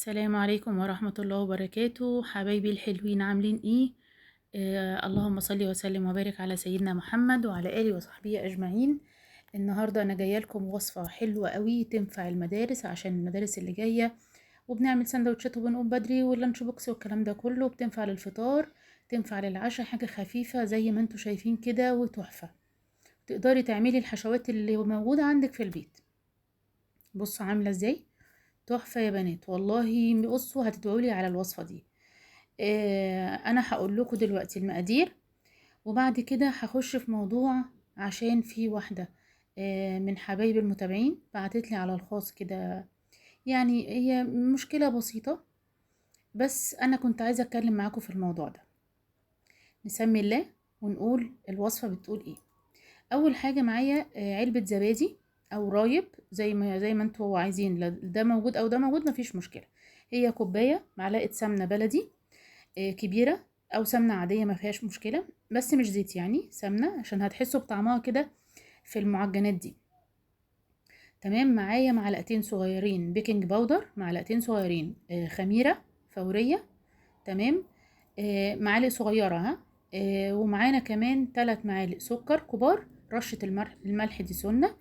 السلام عليكم ورحمة الله وبركاته، حبايبي الحلوين عاملين ايه؟ اللهم صل وسلم وبارك على سيدنا محمد وعلى آله وصحبه أجمعين. النهاردة أنا جاية لكم وصفة حلوة قوي تنفع المدارس عشان المدارس اللي جاية، وبنعمل سندوتشات وبنقوم بدري واللانش بوكس والكلام ده كله، بتنفع للفطار تنفع للعشاء، حاجة خفيفة زي ما انتوا شايفين كده وتحفة. تقدري تعملي الحشوات اللي موجودة عندك في البيت. بصوا عاملة ازاي؟ تحفة يا بنات والله. بصوا هتدعولي على الوصفة دي. انا هقول لكم دلوقتي المقادير، وبعد كده هخش في موضوع. عشان في واحدة من حبايب المتابعين بعتت لي على الخاص كده، يعني هي مشكلة بسيطة، بس انا كنت عايزة اتكلم معاكم في الموضوع ده. نسمي الله ونقول الوصفة بتقول ايه. اول حاجة معايا علبة زبادي او رايب، زي ما انتوا عايزين، لا ده موجود او ده موجود مفيش مشكلة. هي كوباية معلقة سمنة بلدي كبيرة، او سمنة عادية ما فيهاش مشكلة، بس مش زيت، يعني سمنة عشان هتحسوا بطعمها كده في المعجنات دي. تمام. معايا معلقتين صغيرين بيكنج باودر، معلقتين صغيرين خميرة فورية. تمام. معالق صغيرة ها. ومعانا كمان 3 معالق سكر كبار، رشة الملح دي سنة،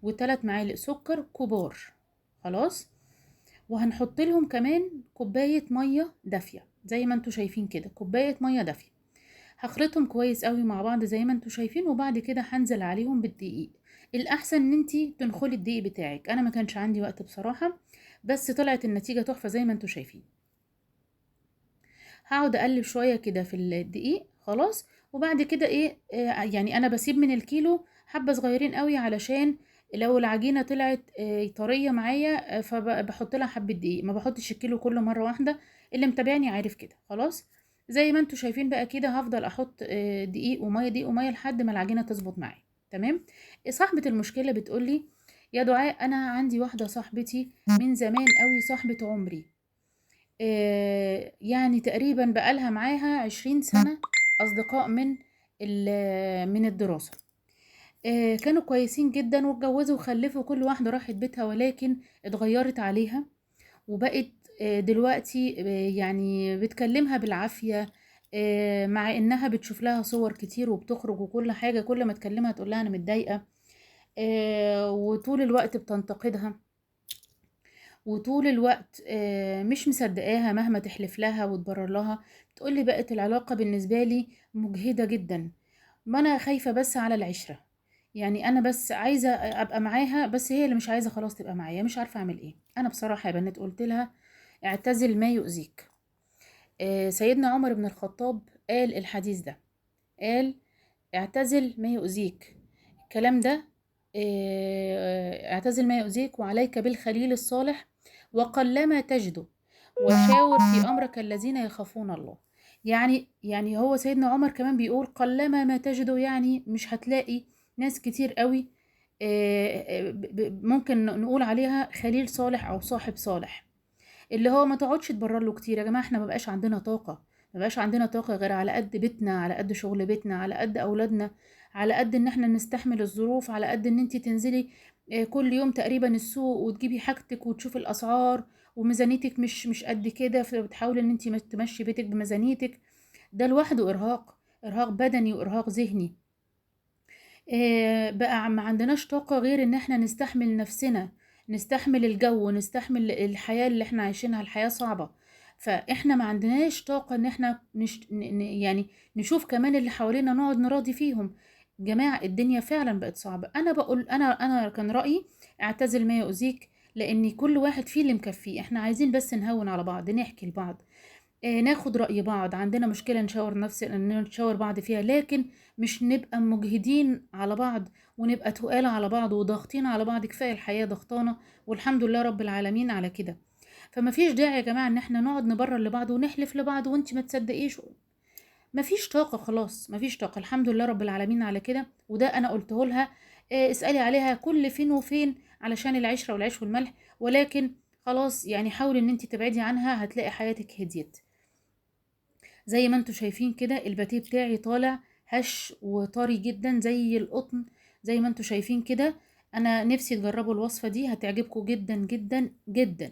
و3 معالق سكر كبار. خلاص. وهنحط لهم كمان كوباية مية دافية زي ما انتوا شايفين كده، كوباية مية دافية. هخلطهم كويس قوي مع بعض زي ما انتوا شايفين، وبعد كده هنزل عليهم بالدقيق. الاحسن ان انتي تنخلي الدقيق بتاعك، انا ما كانش عندي وقت بصراحة، بس طلعت النتيجة تحفة زي ما انتوا شايفين. هقعد اقلب شوية كده في الدقيق خلاص. وبعد كده ايه، يعني انا بسيب من الكيلو حبة صغيرين قوي، علشان لو العجينة طلعت طرية معايا، فبحط لها حبة دقيق، ما بحطش الكيلو كله مرة واحدة. اللي متابعني عارف كده خلاص. زي ما انتوا شايفين بقى كده، هفضل احط دقيق ومية دقيق ومية لحد ما العجينة تظبط معايا. تمام. صاحبة المشكلة بتقولي: يا دعاء انا عندي واحدة صاحبتي من زمان قوي، صاحبة عمري، يعني تقريبا بقالها معاها 20 سنة، أصدقاء من الدراسة. كانوا كويسين جدا واتجوزوا وخلفوا، كل واحدة راحت بيتها، ولكن اتغيرت عليها وبقت دلوقتي يعني بتكلمها بالعافية. مع انها بتشوف لها صور كتير وبتخرج وكل حاجة، كل ما تكلمها تقول لها انا متضايقة. وطول الوقت بتنتقدها، وطول الوقت مش مصدقاها مهما تحلف لها وتبرر لها. تقولي: بقت العلاقة بالنسبة لي مجهدة جدا، ما انا خايفة بس على العشرة، يعني انا بس عايزة ابقى معاها، بس هي اللي مش عايزة خلاص تبقى معايا، مش عارفة اعمل ايه. انا بصراحة يا بنات قلت لها: اعتزل ما يؤذيك. سيدنا عمر بن الخطاب قال الحديث ده، قال: اعتزل ما يؤذيك. الكلام ده اعتزل ما يؤذيك وعليك بالخليل الصالح وقلما تجده، وشاور في أمرك الذين يخافون الله. يعني هو سيدنا عمر كمان بيقول قلما ما تجده، يعني مش هتلاقي ناس كتير قوي ممكن نقول عليها خليل صالح أو صاحب صالح. اللي هو ما تقعدش تبرر له كتير يا جماعه، احنا ما بقاش عندنا طاقه، ما بقاش عندنا طاقه غير على قد بيتنا، على قد شغل بيتنا، على قد اولادنا، على قد ان احنا نستحمل الظروف، على قد ان انتي تنزلي كل يوم تقريبا السوق وتجيبي حاجتك وتشوفي الاسعار، وميزانيتك مش قد كده، فبتحاولي ان انتي تمشي بيتك بميزانيتك. ده لوحده ارهاق، ارهاق بدني وارهاق ذهني. بقى ما عندناش طاقة غير ان احنا نستحمل نفسنا، نستحمل الجو، نستحمل الحياة اللي احنا عايشينها، الحياة صعبة. فاحنا ما عندناش طاقة ان احنا يعني نشوف كمان اللي حوالينا نقعد نراضي فيهم. جماعة الدنيا فعلا بقت صعبة. انا بقول، انا كان رأيي: اعتزل ما يؤذيك، لان كل واحد فيه اللي مكفيه. احنا عايزين بس نهون على بعض، نحكي لبعض، ناخد رأي بعض، عندنا مشكلة نشاور بعض فيها، لكن مش نبقى مجهدين على بعض ونبقى تقال على بعض وضاغطين على بعض. كفاية الحياة ضغطانة، والحمد لله رب العالمين على كده. فما فيش داعي يا جماعة ان احنا نقعد نبرر لبعض ونحلف لبعض وانت ما تصدقيش. ما فيش طاقة خلاص، ما فيش طاقة، الحمد لله رب العالمين على كده. وده انا قلته لها، اسألي عليها كل فين وفين علشان العشرة والعيش والملح، ولكن خلاص يعني حاولي ان انت تبعدي عنها، هتلاقي حياتك هديت. زي ما انتوا شايفين كده الباتيه بتاعي طالع هش وطري جدا زي القطن، زي ما انتوا شايفين كده. انا نفسي تجربوا الوصفة دي، هتعجبكم جدا جدا جدا.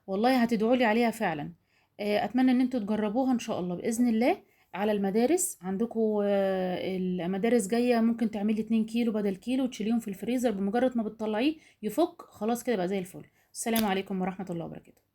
والله هتدعوا لي عليها فعلا. اتمنى ان انتوا تجربوها ان شاء الله باذن الله. على المدارس عندكم المدارس جايه، ممكن تعملي 2 كيلو بدل كيلو وتشيليهم في الفريزر، بمجرد ما بتطلعيه يفك خلاص كده بقى زي الفل. السلام عليكم ورحمه الله وبركاته.